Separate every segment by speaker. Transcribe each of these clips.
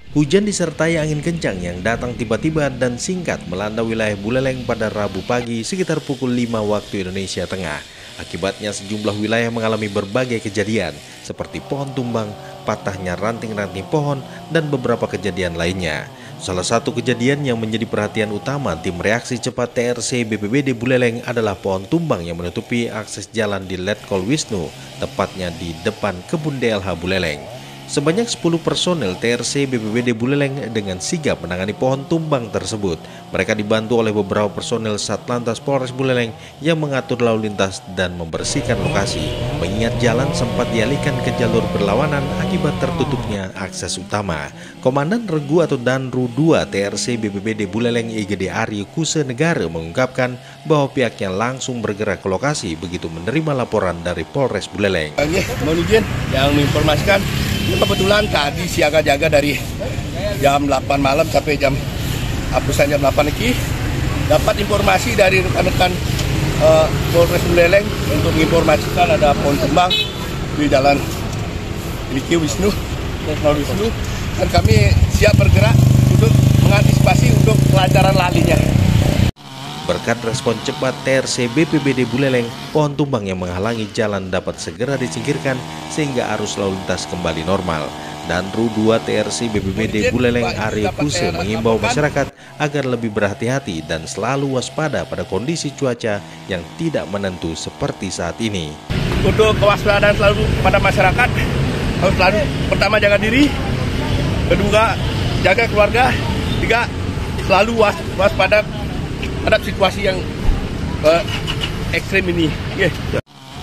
Speaker 1: Hujan disertai angin kencang yang datang tiba-tiba dan singkat melanda wilayah Buleleng pada Rabu pagi sekitar pukul 5 waktu Indonesia Tengah. Akibatnya sejumlah wilayah mengalami berbagai kejadian seperti pohon tumbang, patahnya ranting-ranting pohon, dan beberapa kejadian lainnya. Salah satu kejadian yang menjadi perhatian utama tim reaksi cepat TRC BPBD Buleleng adalah pohon tumbang yang menutupi akses jalan di Letkol Wisnu, tepatnya di depan kebun DLH Buleleng. Sebanyak 10 personel TRC BPBD Buleleng dengan sigap menangani pohon tumbang tersebut. Mereka dibantu oleh beberapa personel Satlantas Polres Buleleng yang mengatur lalu lintas dan membersihkan lokasi, mengingat jalan sempat dialihkan ke jalur berlawanan akibat tertutupnya akses utama. Komandan Regu atau Danru 2 TRC BPBD Buleleng IGD Aryo Kuse Negara mengungkapkan bahwa pihaknya langsung bergerak ke lokasi begitu menerima laporan dari Polres Buleleng.
Speaker 2: Yang menginformasikan kebetulan tadi siaga jaga dari jam 8 malam sampai jam 8 lagi dapat informasi dari rekan-rekan Polres Buleleng untuk menginformasikan ada pohon tumbang di jalan Letkol Wisnu dan kami siap bergerak untuk mengantisipasi untuk kelancaran lalinya.
Speaker 1: Berkat respon cepat TRC BPBD Buleleng, pohon tumbang yang menghalangi jalan dapat segera disingkirkan sehingga arus lalu lintas kembali normal. Danru 2 TRC BPBD Buleleng Aryo Kuse mengimbau masyarakat agar lebih berhati-hati dan selalu waspada pada kondisi cuaca yang tidak menentu seperti saat ini.
Speaker 2: Untuk kewaspadaan selalu pada masyarakat, harus selalu pertama jaga diri, kedua jaga keluarga, tiga selalu waspada terhadap situasi yang ekstrim ini.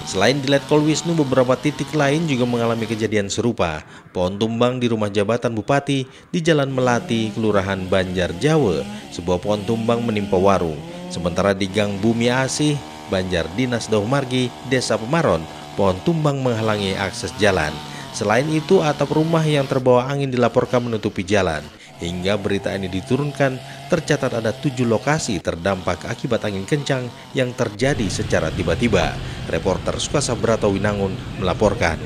Speaker 1: Selain di Letkol Wisnu, beberapa titik lain juga mengalami kejadian serupa. Pohon tumbang di rumah jabatan Bupati di Jalan Melati, Kelurahan Banjar Jawa. Sebuah pohon tumbang menimpa warung. Sementara di Gang Bumi Asih, Banjar Dinas Dauh Margi, Desa Pemaron, pohon tumbang menghalangi akses jalan. Selain itu, atap rumah yang terbawa angin dilaporkan menutupi jalan. Hingga berita ini diturunkan, tercatat ada 7 lokasi terdampak akibat angin kencang yang terjadi secara tiba-tiba. Reporter Sukasa Brata Winangun melaporkan.